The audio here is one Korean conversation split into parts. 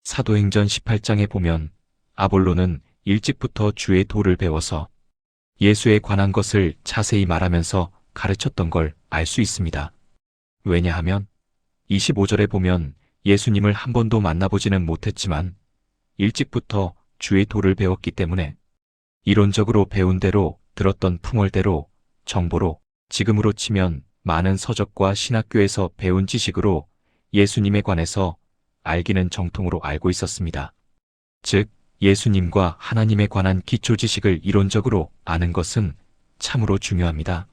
사도행전 18장에 보면 아볼로는 일찍부터 주의 도를 배워서 예수에 관한 것을 자세히 말하면서 가르쳤던 걸 알 수 있습니다. 왜냐하면 25절에 보면 예수님을 한 번도 만나보지는 못했지만 일찍부터 주의 도를 배웠기 때문에 이론적으로 배운 대로 들었던 풍월대로 정보로 지금으로 치면 많은 서적과 신학교에서 배운 지식으로 예수님에 관해서 알기는 정통으로 알고 있었습니다. 즉 예수님과 하나님에 관한 기초 지식을 이론적으로 아는 것은 참으로 중요합니다.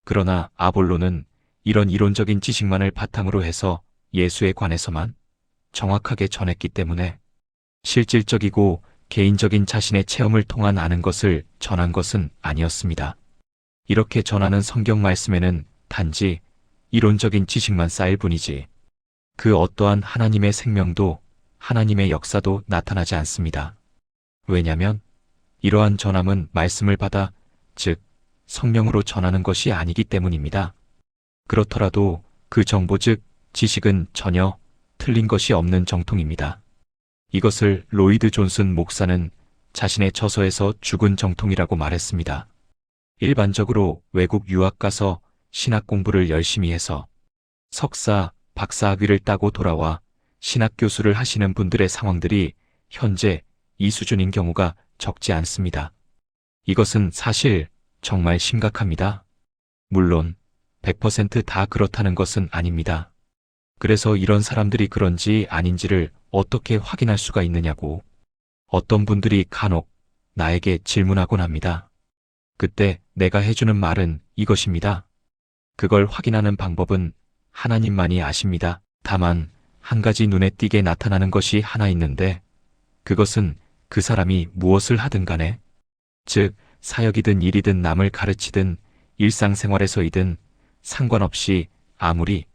그러나 아볼로는 이런 이론적인 지식만을 바탕으로 해서 예수에 관해서만 정확하게 전했기 때문에 실질적이고 개인적인 자신의 체험을 통한 아는 것을 전한 것은 아니었습니다. 이렇게 전하는 성경 말씀에는 단지 이론적인 지식만 쌓일 뿐이지 그 어떠한 하나님의 생명도 하나님의 역사도 나타나지 않습니다. 왜냐하면 이러한 전함은 말씀을 받아 즉 성령으로 전하는 것이 아니기 때문입니다. 그렇더라도 그 정보 즉 지식은 전혀 틀린 것이 없는 정통입니다. 이것을 로이드 존슨 목사는 자신의 저서에서 죽은 정통이라고 말했습니다. 일반적으로 외국 유학 가서 신학 공부를 열심히 해서 석사, 박사 학위를 따고 돌아와 신학 교수를 하시는 분들의 상황들이 현재 이 수준인 경우가 적지 않습니다. 이것은 사실 정말 심각합니다. 물론 100% 다 그렇다는 것은 아닙니다. 그래서 이런 사람들이 그런지 아닌지를 어떻게 확인할 수가 있느냐고 어떤 분들이 간혹 나에게 질문하곤 합니다. 그때 내가 해주는 말은 이것입니다. 그걸 확인하는 방법은 하나님만이 아십니다. 다만 한 가지 눈에 띄게 나타나는 것이 하나 있는데 그것은 그 사람이 무엇을 하든 간에 즉 사역이든 일이든 남을 가르치든 일상생활에서이든 상관없이 아무리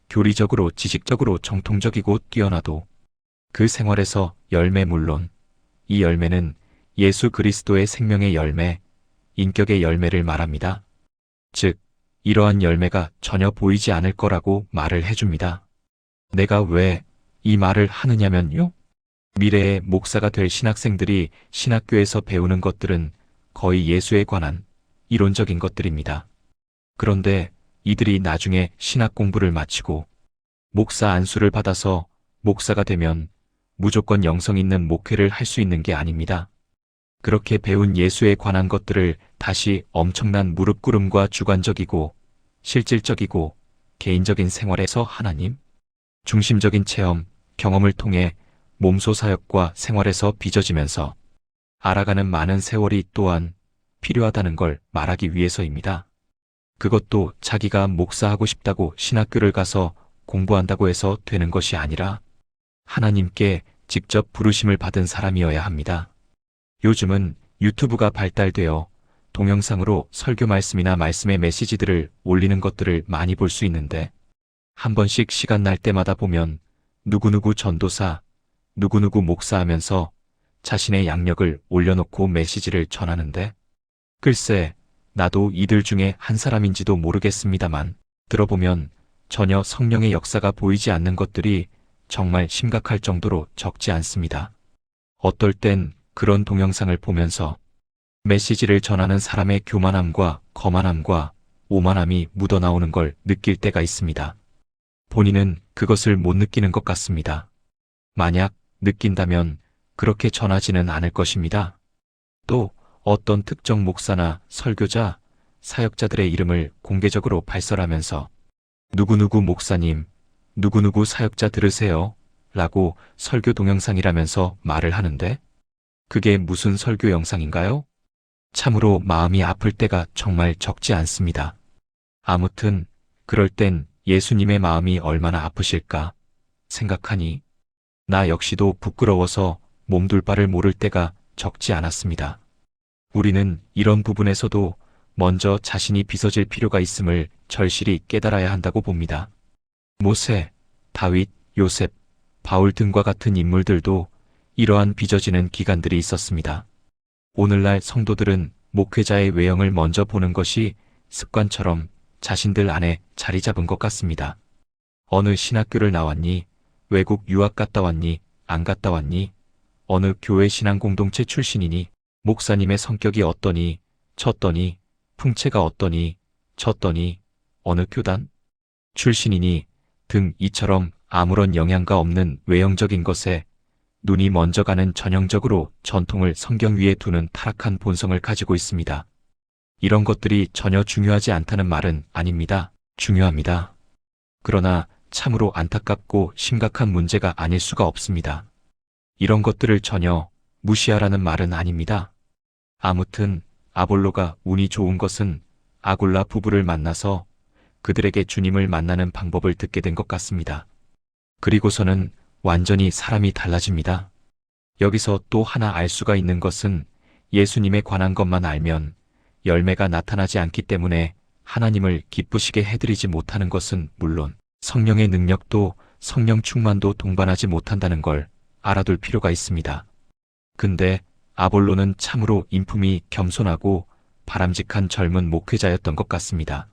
교리적으로 지식적으로 정통적이고 뛰어나도 그 생활에서 열매 물론 이 열매는 예수 그리스도의 생명의 열매, 인격의 열매를 말합니다. 즉 이러한 열매가 전혀 보이지 않을 거라고 말을 해줍니다. 내가 왜 이 말을 하느냐면요. 미래의 목사가 될 신학생들이 신학교에서 배우는 것들은 거의 예수에 관한 이론적인 것들입니다. 그런데 이들이 나중에 신학 공부를 마치고 목사 안수를 받아서 목사가 되면 무조건 영성 있는 목회를 할 수 있는 게 아닙니다. 그렇게 배운 예수에 관한 것들을 다시 엄청난 무릎꿇음과 주관적이고 실질적이고 개인적인 생활에서 하나님 중심적인 체험, 경험을 통해 몸소 사역과 생활에서 빚어지면서 알아가는 많은 세월이 또한 필요하다는 걸 말하기 위해서입니다. 그것도 자기가 목사하고 싶다고 신학교를 가서 공부한다고 해서 되는 것이 아니라 하나님께 직접 부르심을 받은 사람이어야 합니다. 요즘은 유튜브가 발달되어 동영상으로 설교 말씀이나 말씀의 메시지들을 올리는 것들을 많이 볼 수 있는데 한 번씩 시간 날 때마다 보면 누구누구 전도사, 누구누구 목사하면서 자신의 양력을 올려놓고 메시지를 전하는데 글쎄 나도 이들 중에 한 사람인지도 모르겠습니다만 들어보면 전혀 성령의 역사가 보이지 않는 것들이 정말 심각할 정도로 적지 않습니다. 어떨 땐 그런 동영상을 보면서 메시지를 전하는 사람의 교만함과 거만함과 오만함이 묻어나오는 걸 느낄 때가 있습니다. 본인은 그것을 못 느끼는 것 같습니다. 만약 느낀다면 그렇게 전하지는 않을 것입니다. 또 어떤 특정 목사나 설교자, 사역자들의 이름을 공개적으로 발설하면서 누구누구 목사님, 누구누구 사역자 들으세요 라고 설교 동영상이라면서 말을 하는데 그게 무슨 설교 영상인가요? 참으로 마음이 아플 때가 정말 적지 않습니다. 아무튼 그럴 땐 예수님의 마음이 얼마나 아프실까 생각하니 나 역시도 부끄러워서 몸둘 바를 모를 때가 적지 않았습니다. 우리는 이런 부분에서도 먼저 자신이 빚어질 필요가 있음을 절실히 깨달아야 한다고 봅니다. 모세, 다윗, 요셉, 바울 등과 같은 인물들도 이러한 빚어지는 기간들이 있었습니다. 오늘날 성도들은 목회자의 외형을 먼저 보는 것이 습관처럼 자신들 안에 자리 잡은 것 같습니다. 어느 신학교를 나왔니? 외국 유학 갔다 왔니? 안 갔다 왔니? 어느 교회 신앙 공동체 출신이니? 목사님의 성격이 어떠니? 쳤더니? 풍채가 어떠니? 쳤더니? 어느 교단 출신이니? 등 이처럼 아무런 영향가 없는 외형적인 것에 눈이 먼저 가는 전형적으로 전통을 성경 위에 두는 타락한 본성을 가지고 있습니다. 이런 것들이 전혀 중요하지 않다는 말은 아닙니다. 중요합니다. 그러나 참으로 안타깝고 심각한 문제가 아닐 수가 없습니다. 이런 것들을 전혀 무시하라는 말은 아닙니다. 아무튼 아볼로가 운이 좋은 것은 아굴라 부부를 만나서 그들에게 주님을 만나는 방법을 듣게 된 것 같습니다. 그리고서는 완전히 사람이 달라집니다. 여기서 또 하나 알 수가 있는 것은 예수님에 관한 것만 알면 열매가 나타나지 않기 때문에 하나님을 기쁘시게 해드리지 못하는 것은 물론 성령의 능력도 성령 충만도 동반하지 못한다는 걸 알아둘 필요가 있습니다. 근데 아볼로는 참으로 인품이 겸손하고 바람직한 젊은 목회자였던 것 같습니다.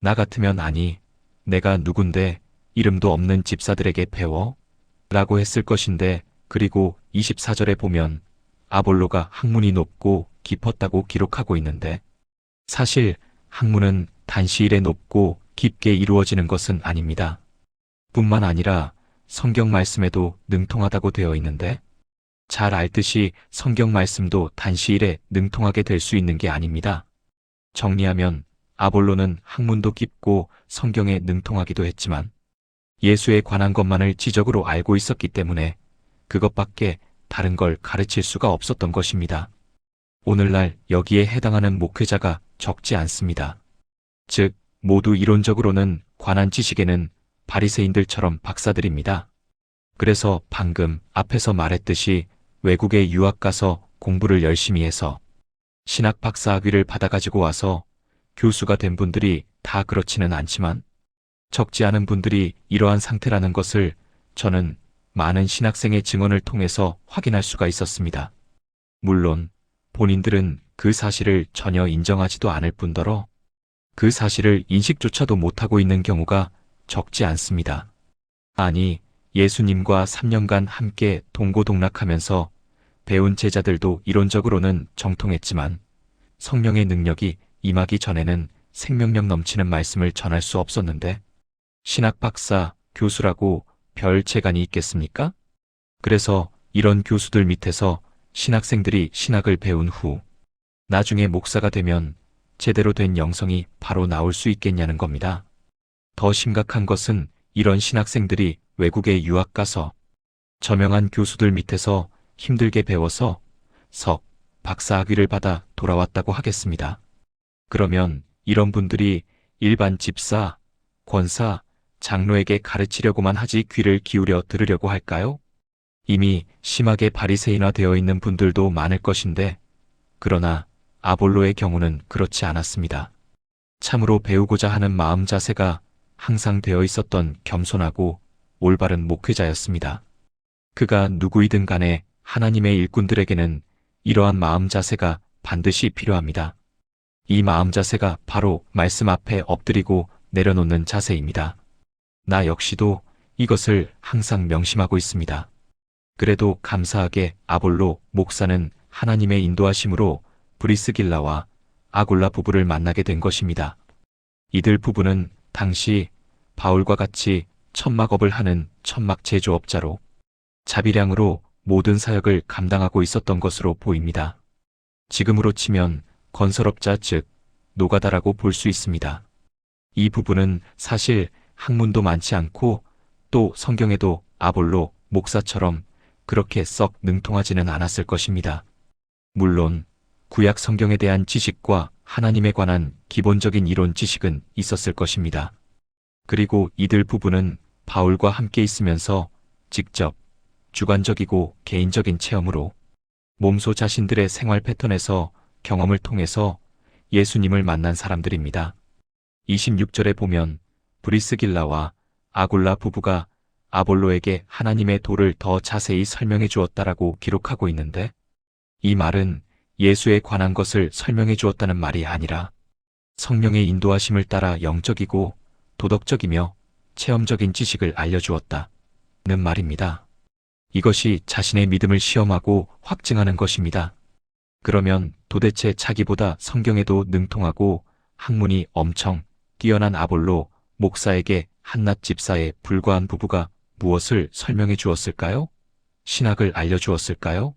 나 같으면 아니, 내가 누군데 이름도 없는 집사들에게 배워? 라고 했을 것인데, 그리고 24절에 보면 아볼로가 학문이 높고 깊었다고 기록하고 있는데, 사실 학문은 단시일에 높고 깊게 이루어지는 것은 아닙니다. 뿐만 아니라 성경 말씀에도 능통하다고 되어 있는데, 잘 알듯이 성경 말씀도 단시일에 능통하게 될 수 있는 게 아닙니다. 정리하면 아볼로는 학문도 깊고 성경에 능통하기도 했지만 예수에 관한 것만을 지적으로 알고 있었기 때문에 그것밖에 다른 걸 가르칠 수가 없었던 것입니다. 오늘날 여기에 해당하는 목회자가 적지 않습니다. 즉, 모두 이론적으로는 관한 지식에는 바리새인들처럼 박사들입니다. 그래서 방금 앞에서 말했듯이 외국에 유학 가서 공부를 열심히 해서 신학 박사 학위를 받아가지고 와서 교수가 된 분들이 다 그렇지는 않지만 적지 않은 분들이 이러한 상태라는 것을 저는 많은 신학생의 증언을 통해서 확인할 수가 있었습니다. 물론 본인들은 그 사실을 전혀 인정하지도 않을 뿐더러 그 사실을 인식조차도 못하고 있는 경우가 적지 않습니다. 아니, 예수님과 3년간 함께 동고동락하면서 배운 제자들도 이론적으로는 정통했지만 성령의 능력이 임하기 전에는 생명력 넘치는 말씀을 전할 수 없었는데 신학 박사, 교수라고 별 재간이 있겠습니까? 그래서 이런 교수들 밑에서 신학생들이 신학을 배운 후 나중에 목사가 되면 제대로 된 영성이 바로 나올 수 있겠냐는 겁니다. 더 심각한 것은 이런 신학생들이 외국에 유학 가서 저명한 교수들 밑에서 힘들게 배워서 석, 박사 학위를 받아 돌아왔다고 하겠습니다. 그러면 이런 분들이 일반 집사, 권사, 장로에게 가르치려고만 하지 귀를 기울여 들으려고 할까요? 이미 심하게 바리새인화 되어 있는 분들도 많을 것인데, 그러나 아볼로의 경우는 그렇지 않았습니다. 참으로 배우고자 하는 마음 자세가 항상 되어 있었던 겸손하고 올바른 목회자였습니다. 그가 누구이든 간에 하나님의 일꾼들에게는 이러한 마음 자세가 반드시 필요합니다. 이 마음 자세가 바로 말씀 앞에 엎드리고 내려놓는 자세입니다. 나 역시도 이것을 항상 명심하고 있습니다. 그래도 감사하게 아볼로 목사는 하나님의 인도하심으로 브리스길라와 아굴라 부부를 만나게 된 것입니다. 이들 부부는 당시 바울과 같이 천막업을 하는 천막 제조업자로 자비량으로 모든 사역을 감당하고 있었던 것으로 보입니다. 지금으로 치면 건설업자 즉 노가다라고 볼 수 있습니다. 이 부부는 사실 학문도 많지 않고 또 성경에도 아볼로 목사처럼 그렇게 썩 능통하지는 않았을 것입니다. 물론 구약 성경에 대한 지식과 하나님에 관한 기본적인 이론 지식은 있었을 것입니다. 그리고 이들 부부는 바울과 함께 있으면서 직접 주관적이고 개인적인 체험으로 몸소 자신들의 생활 패턴에서 경험을 통해서 예수님을 만난 사람들입니다. 26절에 보면 브리스길라와 아굴라 부부가 아볼로에게 하나님의 도를 더 자세히 설명해 주었다라고 기록하고 있는데 이 말은 예수에 관한 것을 설명해 주었다는 말이 아니라 성령의 인도하심을 따라 영적이고 도덕적이며 체험적인 지식을 알려주었다는 말입니다. 이것이 자신의 믿음을 시험하고 확증하는 것입니다. 그러면 도대체 자기보다 성경에도 능통하고 학문이 엄청 뛰어난 아볼로 목사에게 한낱 집사에 불과한 부부가 무엇을 설명해 주었을까요? 신학을 알려주었을까요?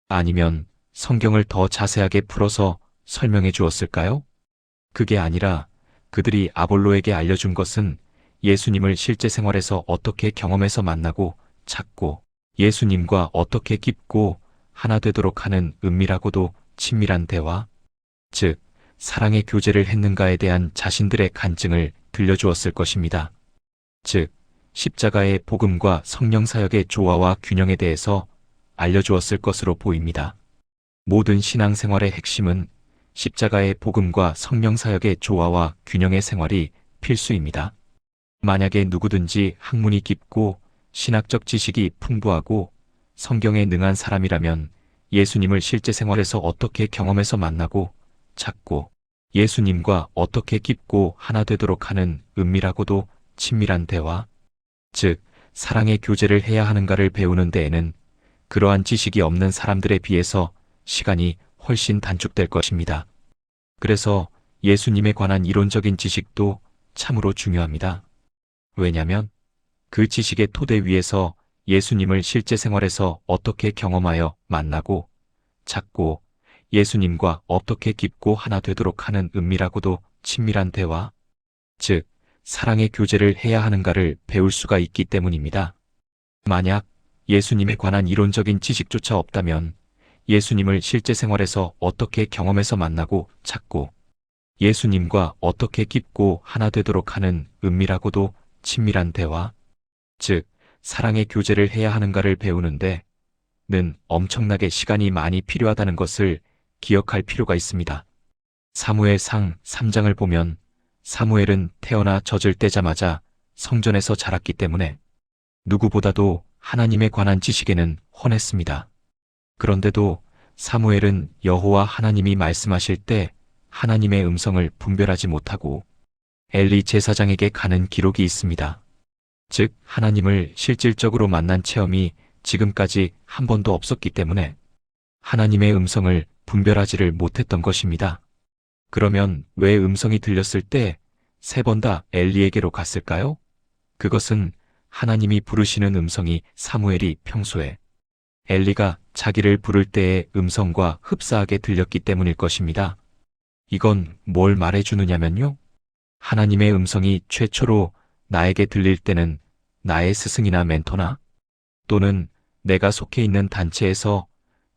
아니면 성경을 더 자세하게 풀어서 설명해 주었을까요? 그게 아니라 그들이 아볼로에게 알려준 것은 예수님을 실제 생활에서 어떻게 경험해서 만나고 찾고 예수님과 어떻게 깊고 하나 되도록 하는 은밀하고도 친밀한 대화, 즉 사랑의 교제를 했는가에 대한 자신들의 간증을 들려주었을 것입니다. 즉 십자가의 복음과 성령 사역의 조화와 균형에 대해서 알려주었을 것으로 보입니다. 모든 신앙생활의 핵심은 십자가의 복음과 성령 사역의 조화와 균형의 생활이 필수입니다. 만약에 누구든지 학문이 깊고 신학적 지식이 풍부하고 성경에 능한 사람이라면 예수님을 실제 생활에서 어떻게 경험해서 만나고 찾고 예수님과 어떻게 깊고 하나 되도록 하는 은밀하고도 친밀한 대화, 즉 사랑의 교제를 해야 하는가를 배우는 데에는 그러한 지식이 없는 사람들에 비해서 시간이 훨씬 단축될 것입니다. 그래서 예수님에 관한 이론적인 지식도 참으로 중요합니다. 왜냐하면 그 지식의 토대 위에서 예수님을 실제 생활에서 어떻게 경험하여 만나고 찾고 예수님과 어떻게 깊고 하나 되도록 하는 은밀하고도 친밀한 대화, 즉 사랑의 교제를 해야 하는가를 배울 수가 있기 때문입니다. 만약 예수님에 관한 이론적인 지식조차 없다면 예수님을 실제 생활에서 어떻게 경험해서 만나고 찾고 예수님과 어떻게 깊고 하나 되도록 하는 은밀하고도 친밀한 대화, 즉 사랑의 교제를 해야 하는가를 배우는데 는 엄청나게 시간이 많이 필요하다는 것을 기억할 필요가 있습니다. 사무엘상 3장을 보면 사무엘은 태어나 젖을 떼자마자 성전에서 자랐기 때문에 누구보다도 하나님에 관한 지식에는 훤했습니다. 그런데도 사무엘은 여호와 하나님이 말씀하실 때 하나님의 음성을 분별하지 못하고 엘리 제사장에게 가는 기록이 있습니다. 즉 하나님을 실질적으로 만난 체험이 지금까지 한 번도 없었기 때문에 하나님의 음성을 분별하지를 못했던 것입니다. 그러면 왜 음성이 들렸을 때 3번 다 엘리에게로 갔을까요? 그것은 하나님이 부르시는 음성이 사무엘이 평소에 엘리가 자기를 부를 때의 음성과 흡사하게 들렸기 때문일 것입니다. 이건 뭘 말해주느냐면요. 하나님의 음성이 최초로 나에게 들릴 때는 나의 스승이나 멘토나 또는 내가 속해 있는 단체에서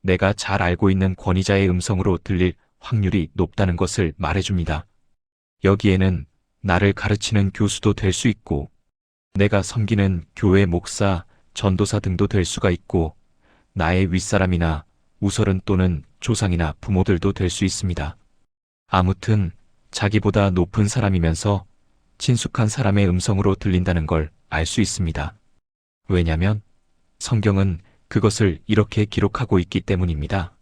내가 잘 알고 있는 권위자의 음성으로 들릴 확률이 높다는 것을 말해줍니다. 여기에는 나를 가르치는 교수도 될 수 있고 내가 섬기는 교회 목사, 전도사 등도 될 수가 있고 나의 윗사람이나 우설은 또는 조상이나 부모들도 될 수 있습니다. 아무튼 자기보다 높은 사람이면서 친숙한 사람의 음성으로 들린다는 걸 알 수 있습니다. 왜냐면 성경은 그것을 이렇게 기록하고 있기 때문입니다.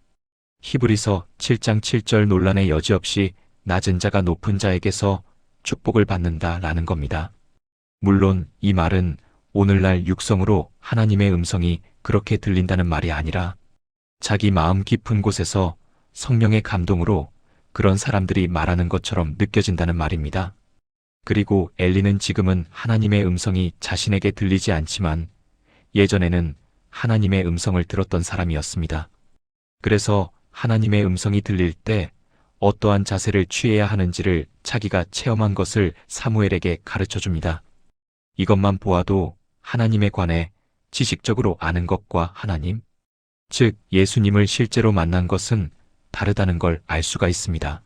히브리서 7장 7절 논란의 여지 없이 낮은 자가 높은 자에게서 축복을 받는다 라는 겁니다. 물론 이 말은 오늘날 육성으로 하나님의 음성이 그렇게 들린다는 말이 아니라 자기 마음 깊은 곳에서 성령의 감동으로 그런 사람들이 말하는 것처럼 느껴진다는 말입니다. 그리고 엘리는 지금은 하나님의 음성이 자신에게 들리지 않지만 예전에는 하나님의 음성을 들었던 사람이었습니다. 그래서 하나님의 음성이 들릴 때 어떠한 자세를 취해야 하는지를 자기가 체험한 것을 사무엘에게 가르쳐줍니다. 이것만 보아도 하나님에 관해 지식적으로 아는 것과 하나님, 즉 예수님을 실제로 만난 것은 다르다는 걸 알 수가 있습니다.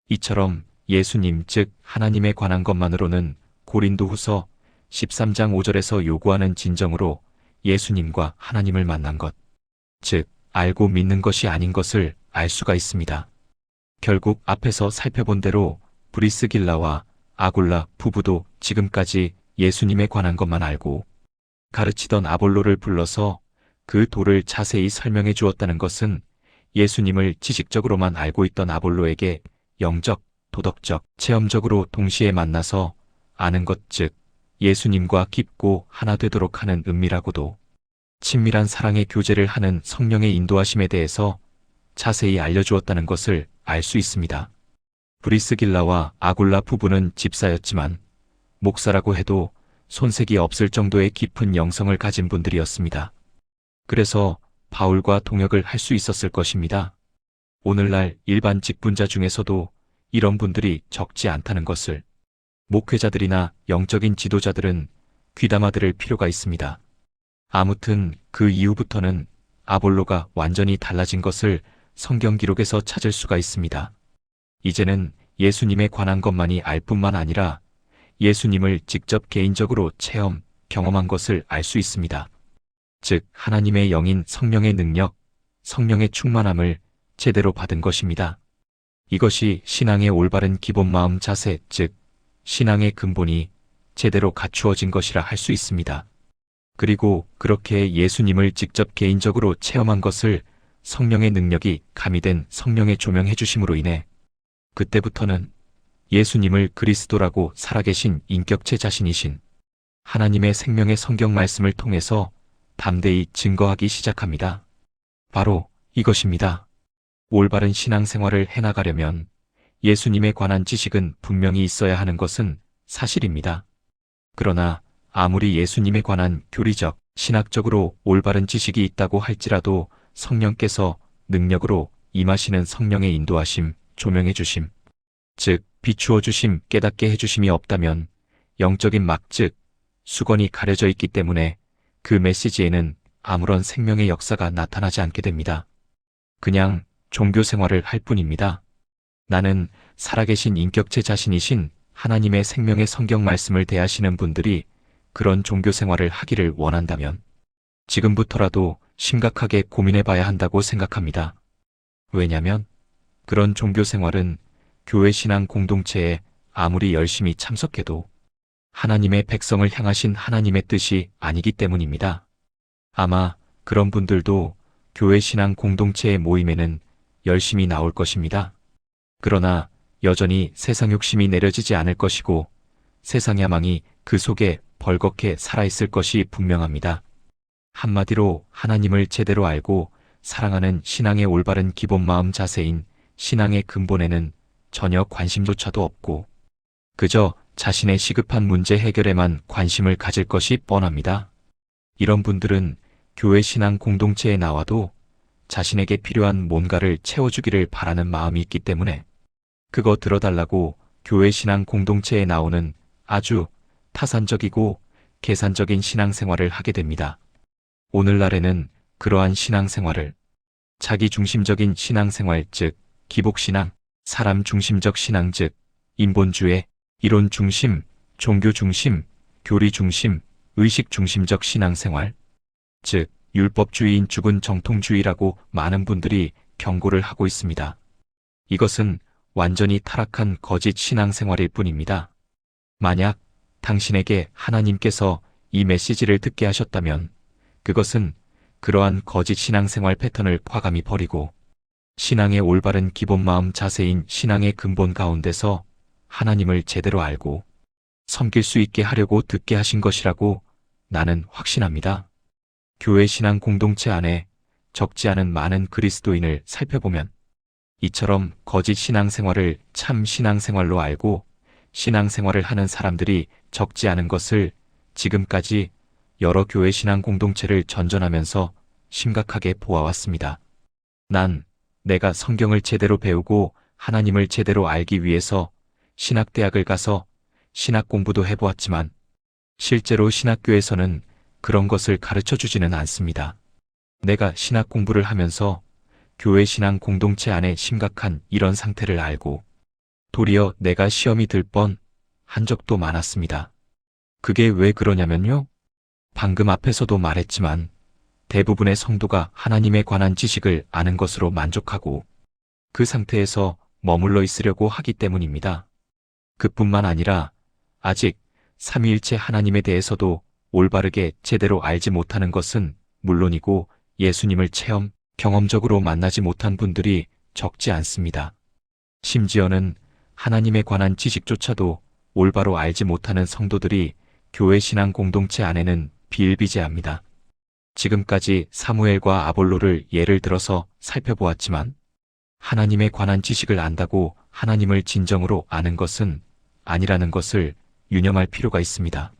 이처럼 예수님 즉 하나님에 관한 것만으로는 고린도후서 13장 5절에서 요구하는 진정으로 예수님과 하나님을 만난 것, 즉 알고 믿는 것이 아닌 것을 알 수가 있습니다. 결국 앞에서 살펴본 대로 브리스길라와 아굴라 부부도 지금까지 예수님에 관한 것만 알고 가르치던 아볼로를 불러서 그 도를 자세히 설명해 주었다는 것은 예수님을 지식적으로만 알고 있던 아볼로에게 영적, 도덕적, 체험적으로 동시에 만나서 아는 것 즉 예수님과 깊고 하나 되도록 하는 은밀하고도 친밀한 사랑의 교제를 하는 성령의 인도하심에 대해서 자세히 알려주었다는 것을 알 수 있습니다. 브리스길라와 아굴라 부부는 집사였지만 목사라고 해도 손색이 없을 정도의 깊은 영성을 가진 분들이었습니다. 그래서 바울과 동역을 할 수 있었을 것입니다. 오늘날 일반 직분자 중에서도 이런 분들이 적지 않다는 것을 목회자들이나 영적인 지도자들은 귀담아 들을 필요가 있습니다. 아무튼 그 이후부터는 아볼로가 완전히 달라진 것을 성경 기록에서 찾을 수가 있습니다. 이제는 예수님에 관한 것만이 알 뿐만 아니라 예수님을 직접 개인적으로 체험, 경험한 것을 알 수 있습니다. 즉, 하나님의 영인 성령의 능력, 성령의 충만함을 제대로 받은 것입니다. 이것이 신앙의 올바른 기본 마음 자세, 즉, 신앙의 근본이 제대로 갖추어진 것이라 할 수 있습니다. 그리고 그렇게 예수님을 직접 개인적으로 체험한 것을 성령의 능력이 가미된 성령의 조명해 주심으로 인해 그때부터는 예수님을 그리스도라고 살아계신 인격체 자신이신 하나님의 생명의 성경 말씀을 통해서 담대히 증거하기 시작합니다. 바로 이것입니다. 올바른 신앙생활을 해나가려면 예수님에 관한 지식은 분명히 있어야 하는 것은 사실입니다. 그러나 아무리 예수님에 관한 교리적, 신학적으로 올바른 지식이 있다고 할지라도 성령께서 능력으로 임하시는 성령의 인도하심, 조명해 주심, 즉 비추어 주심, 깨닫게 해주심이 없다면 영적인 막, 즉 수건이 가려져 있기 때문에 그 메시지에는 아무런 생명의 역사가 나타나지 않게 됩니다. 그냥 종교 생활을 할 뿐입니다. 나는 살아계신 인격체 자신이신 하나님의 생명의 성경 말씀을 대하시는 분들이 그런 종교 생활을 하기를 원한다면 지금부터라도 심각하게 고민해 봐야 한다고 생각합니다. 왜냐면 그런 종교 생활은 교회 신앙 공동체에 아무리 열심히 참석해도 하나님의 백성을 향하신 하나님의 뜻이 아니기 때문입니다. 아마 그런 분들도 교회 신앙 공동체의 모임에는 열심히 나올 것입니다. 그러나 여전히 세상 욕심이 내려지지 않을 것이고 세상 야망이 그 속에 벌겋게 살아있을 것이 분명합니다. 한마디로 하나님을 제대로 알고 사랑하는 신앙의 올바른 기본 마음 자세인 신앙의 근본에는 전혀 관심조차도 없고 그저 자신의 시급한 문제 해결에만 관심을 가질 것이 뻔합니다. 이런 분들은 교회 신앙 공동체에 나와도 자신에게 필요한 뭔가를 채워주기를 바라는 마음이 있기 때문에 그거 들어달라고 교회 신앙 공동체에 나오는 아주 타산적이고 계산적인 신앙생활을 하게 됩니다. 오늘날에는 그러한 신앙생활을 자기중심적인 신앙생활, 즉 기복신앙, 사람 중심적 신앙, 즉 인본주의, 이론 중심, 종교 중심, 교리 중심, 의식 중심적 신앙생활, 즉 율법주의인 죽은 정통주의라고 많은 분들이 경고를 하고 있습니다. 이것은 완전히 타락한 거짓 신앙생활일 뿐입니다. 만약 당신에게 하나님께서 이 메시지를 듣게 하셨다면 그것은 그러한 거짓 신앙생활 패턴을 과감히 버리고 신앙의 올바른 기본 마음 자세인 신앙의 근본 가운데서 하나님을 제대로 알고 섬길 수 있게 하려고 듣게 하신 것이라고 나는 확신합니다. 교회 신앙 공동체 안에 적지 않은 많은 그리스도인을 살펴보면 이처럼 거짓 신앙생활을 참 신앙생활로 알고 신앙생활을 하는 사람들이 적지 않은 것을 지금까지 여러 교회 신앙 공동체를 전전하면서 심각하게 보아왔습니다. 난 내가 성경을 제대로 배우고 하나님을 제대로 알기 위해서 신학대학을 가서 신학 공부도 해보았지만 실제로 신학교에서는 그런 것을 가르쳐주지는 않습니다. 내가 신학 공부를 하면서 교회 신앙 공동체 안에 심각한 이런 상태를 알고 도리어 내가 시험이 들 뻔 한 적도 많았습니다. 그게 왜 그러냐면요. 방금 앞에서도 말했지만 대부분의 성도가 하나님에 관한 지식을 아는 것으로 만족하고 그 상태에서 머물러 있으려고 하기 때문입니다. 그뿐만 아니라 아직 삼위일체 하나님에 대해서도 올바르게 제대로 알지 못하는 것은 물론이고 예수님을 체험, 경험적으로 만나지 못한 분들이 적지 않습니다. 심지어는 하나님에 관한 지식조차도 올바로 알지 못하는 성도들이 교회 신앙 공동체 안에는 비일비재합니다. 지금까지 사무엘과 아볼로를 예를 들어서 살펴보았지만 하나님에 관한 지식을 안다고 하나님을 진정으로 아는 것은 아니라는 것을 유념할 필요가 있습니다.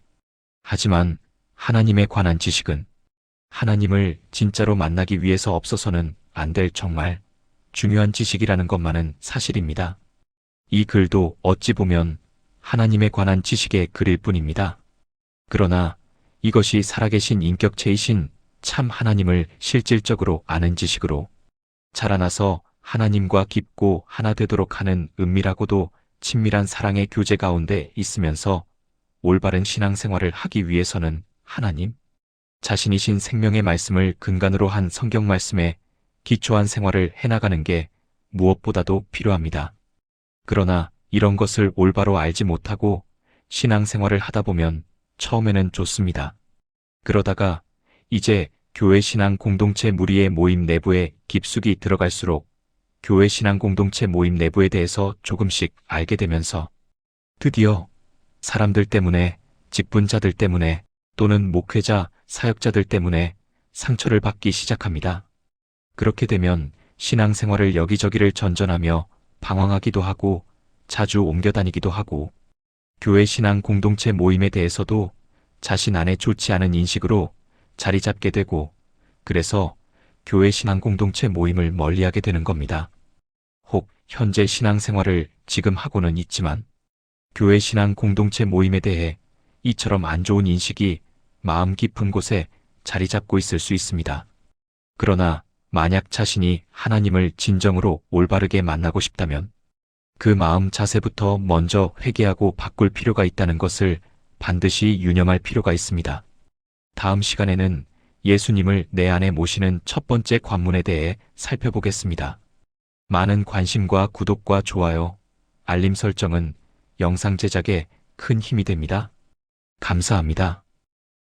하지만 하나님에 관한 지식은 하나님을 진짜로 만나기 위해서 없어서는 안 될 정말 중요한 지식이라는 것만은 사실입니다. 이 글도 어찌 보면 하나님에 관한 지식의 글일 뿐입니다. 그러나 이것이 살아계신 인격체이신 참 하나님을 실질적으로 아는 지식으로 자라나서 하나님과 깊고 하나 되도록 하는 은밀하고도 친밀한 사랑의 교제 가운데 있으면서 올바른 신앙생활을 하기 위해서는 하나님 자신이신 생명의 말씀을 근간으로 한 성경 말씀에 기초한 생활을 해나가는 게 무엇보다도 필요합니다. 그러나 이런 것을 올바로 알지 못하고 신앙생활을 하다 보면 처음에는 좋습니다. 그러다가 이제 교회 신앙 공동체 무리의 모임 내부에 깊숙이 들어갈수록 교회 신앙 공동체 모임 내부에 대해서 조금씩 알게 되면서 드디어 사람들 때문에, 직분자들 때문에 또는 목회자, 사역자들 때문에 상처를 받기 시작합니다. 그렇게 되면 신앙생활을 여기저기를 전전하며 방황하기도 하고 자주 옮겨 다니기도 하고 교회 신앙 공동체 모임에 대해서도 자신 안에 좋지 않은 인식으로 자리 잡게 되고 그래서 교회 신앙 공동체 모임을 멀리하게 되는 겁니다. 혹 현재 신앙생활을 지금 하고는 있지만 교회 신앙 공동체 모임에 대해 이처럼 안 좋은 인식이 마음 깊은 곳에 자리 잡고 있을 수 있습니다. 그러나 만약 자신이 하나님을 진정으로 올바르게 만나고 싶다면 그 마음 자세부터 먼저 회개하고 바꿀 필요가 있다는 것을 반드시 유념할 필요가 있습니다. 다음 시간에는 예수님을 내 안에 모시는 첫 번째 관문에 대해 살펴보겠습니다. 많은 관심과 구독과 좋아요, 알림 설정은 영상 제작에 큰 힘이 됩니다. 감사합니다.